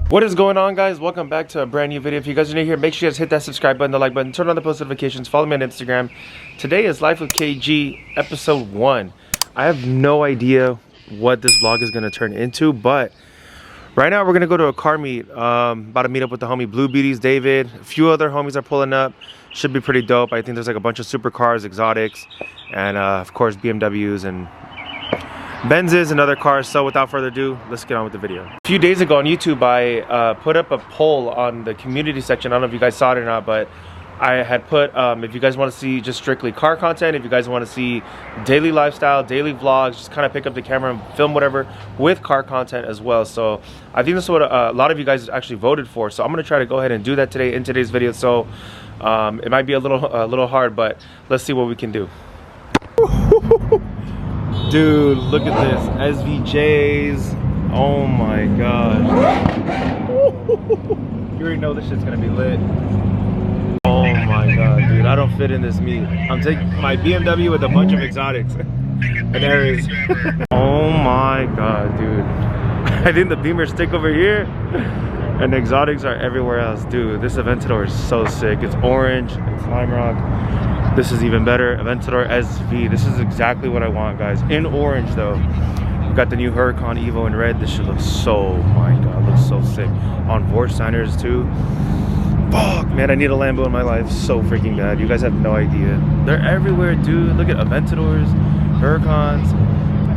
What is going on, guys? Welcome back to a brand new video. If you guys are new here, make sure you guys hit that subscribe button, the like button, turn on the post notifications, follow me on Instagram. Today is Life with KG episode 1. I have no idea what this vlog is going to turn into, but right now we're going to go to a car meet. About to meet up with the homie Blue Beauties, David. A few other homies are pulling up. Should be pretty dope. I think there's like a bunch of supercars, exotics, and of course BMWs and Benzes and other cars. So without further ado, let's get on with the video. A few days ago on YouTube, I put up a poll on the community section. I don't know if you guys saw it or not, but I had put if you guys want to see just strictly car content, if you guys want to see daily lifestyle, daily vlogs, just kind of pick up the camera and film whatever with car content as well. So I think this is what a lot of you guys actually voted for. So I'm going to try to go ahead and do that today in today's video. So it might be a little hard, but let's see what we can do. Dude, look at this, SVJs. Oh my gosh. You already know this shit's gonna be lit. Oh my god, dude, I don't fit in this meet. I'm taking my BMW with a bunch of exotics and Aries. Oh my god, dude. I think the Beamers stick over here and the exotics are everywhere else. Dude, this Aventador is so sick. It's orange, it's lime rock. This is even better, Aventador SV. This is exactly what I want, guys. In orange, though. We've got the new Huracan Evo in red. This shit looks so, my god, looks so sick. On Vorsteiners, too. Fuck, man, I need a Lambo in my life so freaking bad. You guys have no idea. They're everywhere, dude. Look at Aventadors, Huracans,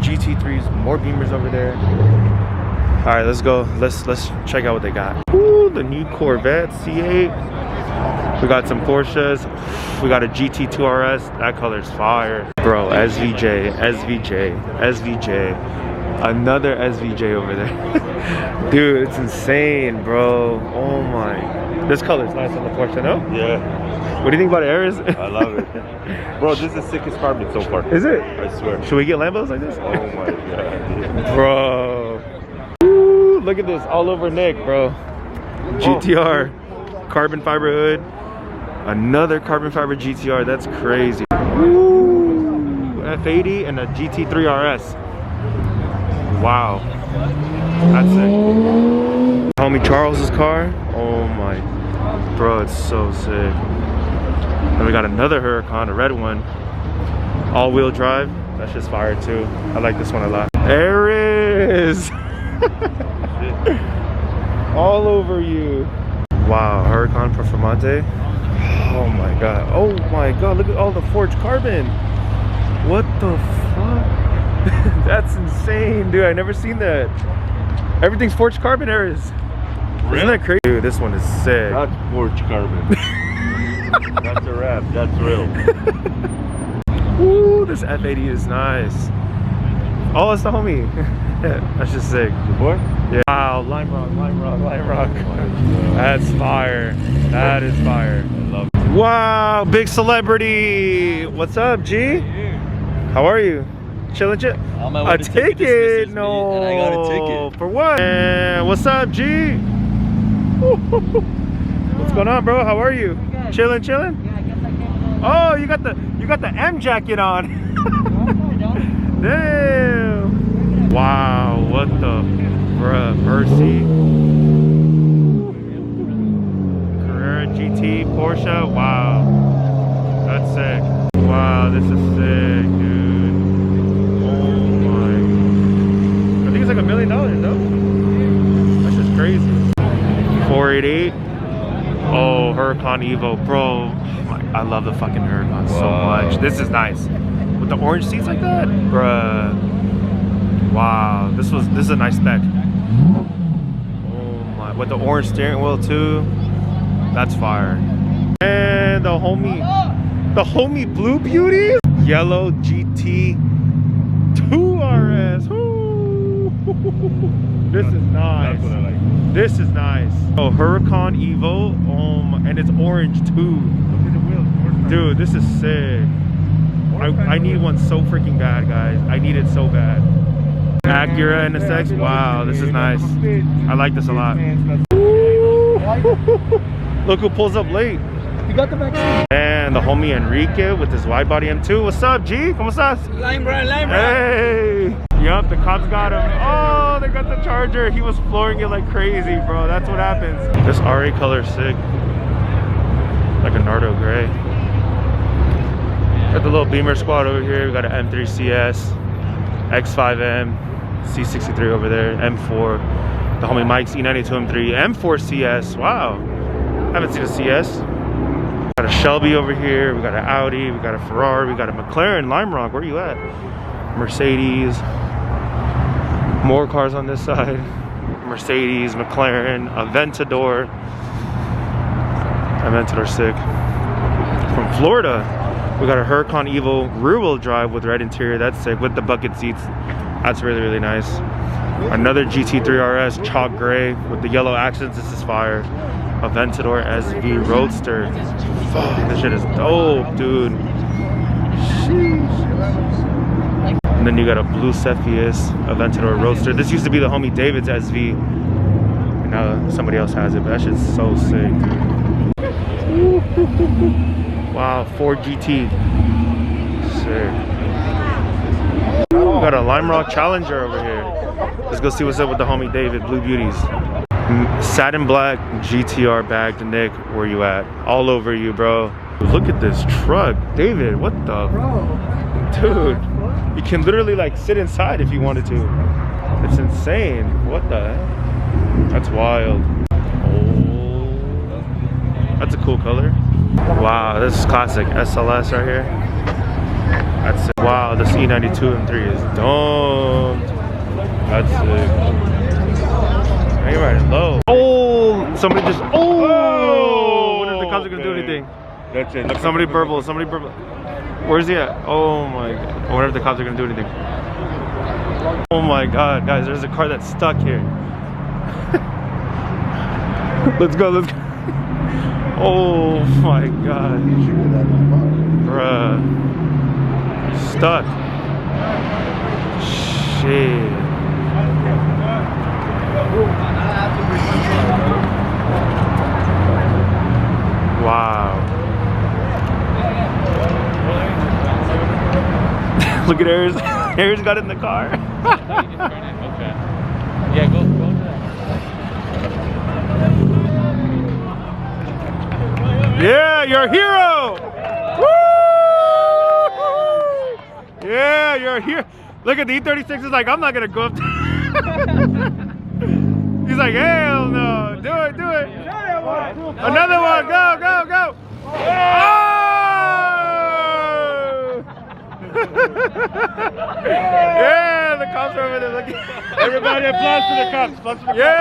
GT3s, more Beamers over there. All right, let's go. Let's check out what they got. Ooh, the new Corvette C8. We got some Porsches. We got a GT2 RS. That color's fire. Bro, SVJ, SVJ, SVJ. Another SVJ over there. Dude, it's insane, bro. Oh my. This color's nice on the Porsche, no? Yeah. What do you think about Aries? I love it. Bro, this is the sickest car meet so far. Is it? I swear. Should we get Lambos like this? Oh my god. Bro. Ooh, look at this. All over Nick, bro. GTR. Carbon fiber hood. Another carbon fiber GTR. That's crazy. Woo! F80 and a GT3 RS. Wow. That's sick. Homie Charles's car. Oh my. Bro, it's so sick. And we got another Huracan, a red one. All-wheel drive. That's just fire too. I like this one a lot. Aries! All over you. Wow, Huracan Performante. Oh my god. Oh my god, look at all the forged carbon. What the fuck? That's insane, dude. I never seen that. Everything's forged carbon, Aries. Really? Isn't that crazy? Dude, this one is sick. That's forged carbon. That's a wrap. That's real. Ooh, this F80 is nice. Oh, it's the homie. That's just sick. Your boy? Yeah. Wow, lime rock, lime rock, lime rock. That's fire. That is fire. I love it. Wow, big celebrity. What's up, G? How are you? Chilling, chill. A ticket? No. And I got a ticket. For what? And what's up, G? What's going on, bro? How are you? Chilling, chilling? Yeah, I guess I can't. Oh, you got the M jacket on. Damn. Wow, what the bruh, Mercy. Carrera GT Porsche. Wow. That's sick. Wow, this is sick, dude. Oh my. I think it's like $1 million, no? That's just crazy. 488. Oh, Huracan Evo, bro. I love the fucking Huracan so much. This is nice. With the orange seats like that, bruh. Wow, this is a nice spec. Oh my, with the orange steering wheel too. That's fire. And the homie Blue Beauties, yellow GT2 RS. Ooh. This is nice. That's what I like. This is nice. Oh, Huracan Evo. Oh my, and it's orange too. Look at the wheels. Dude, this is sick. I need one so freaking bad, guys. I need it so bad. Acura NSX. Wow, this is nice. I like this a lot. Look who pulls up late. You got the vaccine. And the homie Enrique with his wide body M2. What's up, G? ¿Cómo estás? Lime bro. Hey! Yup, the cops got him. Oh, they got the charge. Charger, he was flooring it like crazy, bro. That's what happens. This RA color is sick. Like a Nardo gray. Got the little Beamer squad over here. We got an M3 CS, X5M, C63 over there, M4. The homie Mike's E92 M3, M4 CS. Wow. Haven't seen a CS. Got a Shelby over here. We got an Audi. We got a Ferrari. We got a McLaren Lime Rock. Where you at? Mercedes. More cars on this side. Mercedes, McLaren, Aventador. Aventador sick. From Florida, we got a Huracan Evo rear-wheel drive with red interior. That's sick, with the bucket seats. That's really, really nice. Another GT3 RS chalk gray with the yellow accents. This is fire. Aventador SV Roadster. Fuck, this shit is dope, dude. Sheesh. And then you got a blue Cepheus Aventador Roadster. This used to be the homie David's SV. And now somebody else has it, but that shit's so sick, dude. Wow, Ford GT. Sick. We got a Lime Rock Challenger over here. Let's go see what's up with the homie David, Blue Beauties. Satin black GTR bagged. Nick, where you at? All over you, bro. Look at this truck. David, what the? Dude, you can literally like sit inside if you wanted to. It's insane. What the heck? That's wild. Oh, that's a cool color. Wow, this is classic SLS right here. That's it. Wow, this E92 M3 is domed. That's sick. You're riding low. Oh, somebody just. Oh, I wonder if the cops are gonna do anything. That's it. Somebody burble. Somebody burble. Where's he at? Oh my god. I wonder if the cops are gonna do anything. Oh my god, guys, there's a car that's stuck here. Let's go, let's go. Oh my god. Bruh. Stuck. Shit. Wow. Look at Ayers. Ayers got in the car. Okay. Yeah, go to that. Yeah, you're a hero. Woo! Yeah, you're a hero. Look at the E36 is like, I'm not gonna go up. He's like, hell no. Do it, do it. Another one. Go, go, go. Oh! Yeah, the cops are over there looking. Everybody applause to the cops. Applause to the Yeah!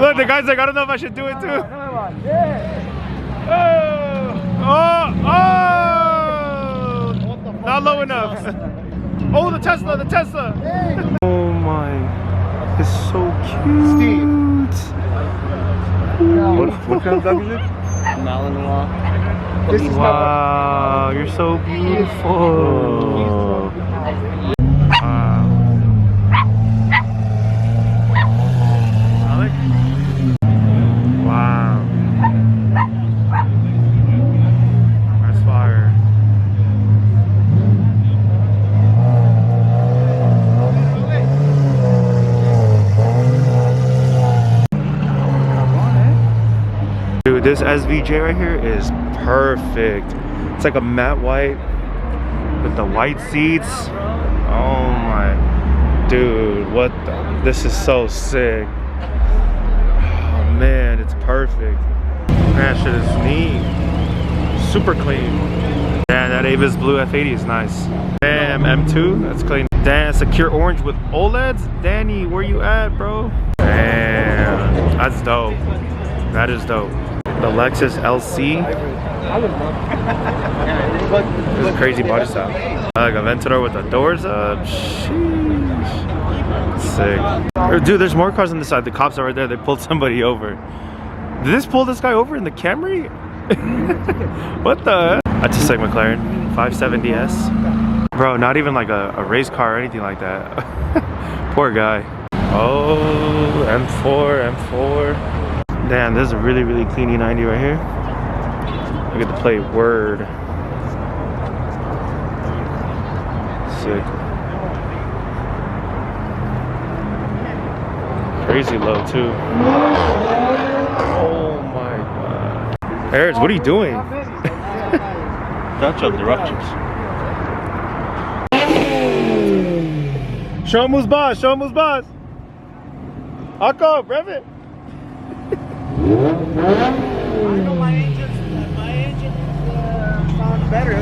Look, the guy's like, I don't know if I should do it too. Oh! Not low enough. Oh, the Tesla, the Tesla. Oh my. It's so cute. What kind of dog is it? Malinois. Wow, you're so beautiful. Wow. That's fire. Dude, this SVJ right here is perfect. It's like a matte white with the white seats. Oh my. Dude, what the? This is so sick. Oh man, it's perfect. That shit is neat. Super clean. Damn, that Avis Blue F80 is nice. Damn, M2, that's clean. Damn, secure orange with OLEDs. Danny, where you at, bro? Damn, that's dope. That is dope. The Lexus LC. This is a crazy body style. Like a Aventador with the doors up. Sheesh. Sick. Dude, there's more cars on this side. The cops are right there. They pulled somebody over. Did this pull this guy over in the Camry? What the? That's a sick McLaren 570S. Bro, not even like a race car or anything like that. Poor guy. Oh, M4, M4. Damn, this is a really, really clean E90 right here. Look at the plate, word. Sick. crazy low too. Oh my god. Aries, what are you doing? Touch of directions. Show him who's boss, show him who's boss. Akko, rev it. I know my engine sounds better.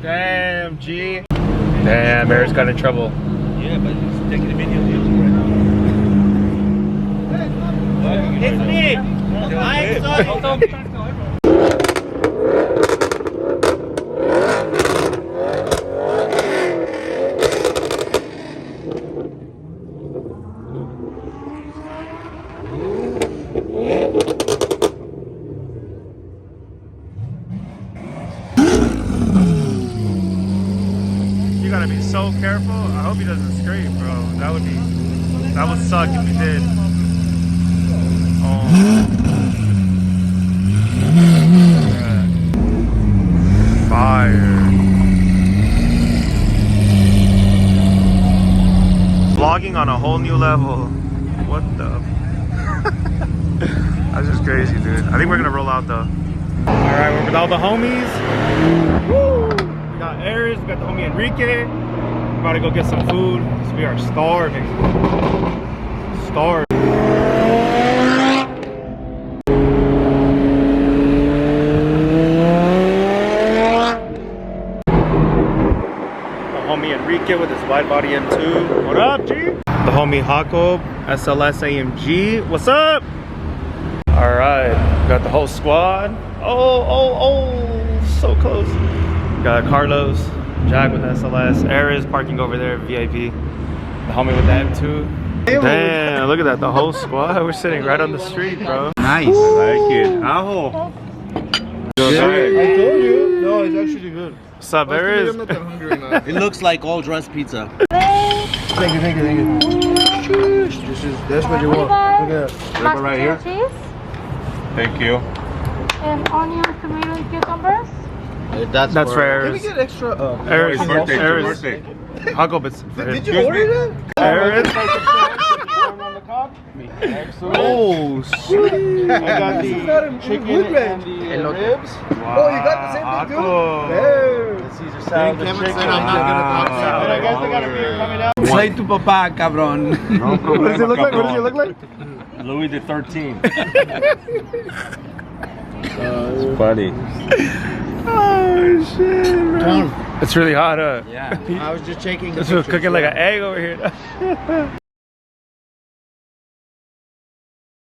Damn, G. Damn, Aries got in trouble. Yeah, but he's taking a video. It's me. I saw you. You gotta be so careful. I hope he doesn't scrape, bro. That would suck if he did. Oh. Fire. Vlogging on a whole new level. What the? That's just crazy, dude. I think we're gonna roll out though. Alright, we're with all the homies. Woo! We got Aries, we got the homie Enrique. We're about to go get some food because we are starving. Starving. The homie Enrique with his wide body M2. What up, G? The homie Jacob, SLS AMG. What's up? Alright, got the whole squad. Oh, so close. Got Carlos, Jack with SLS, Aries parking over there, VIP. The homie with the M2. Damn, look at that, the whole squad. We're sitting right on the street, bro. Nice. I like it. Ajo. I told you. No, it's actually good. What's up, Aries? I'm not that hungry right now. It looks like all dressed pizza. Thank you. That's what you want. Look at that. River right here. Cheese Thank you. and onion, tomato, and cucumbers. That's for Can we Aries. get extra? Aries, It's birthday. It's your Aries. birthday. Jacob, it's for him. Did you order that? Aries? Oh, shit. I got the chicken and the ribs. Oh, you got the same thing too? Caesar salad. Kevin said I'm not gonna talk about it. I guess they got a beer coming out. Soy tu papá, cabrón. No What does it look like? What does it look like? Louis the 13th. It's funny. Oh, shit, bro. It's really hot, huh? Yeah. I was just checking. This was cooking like an egg over here.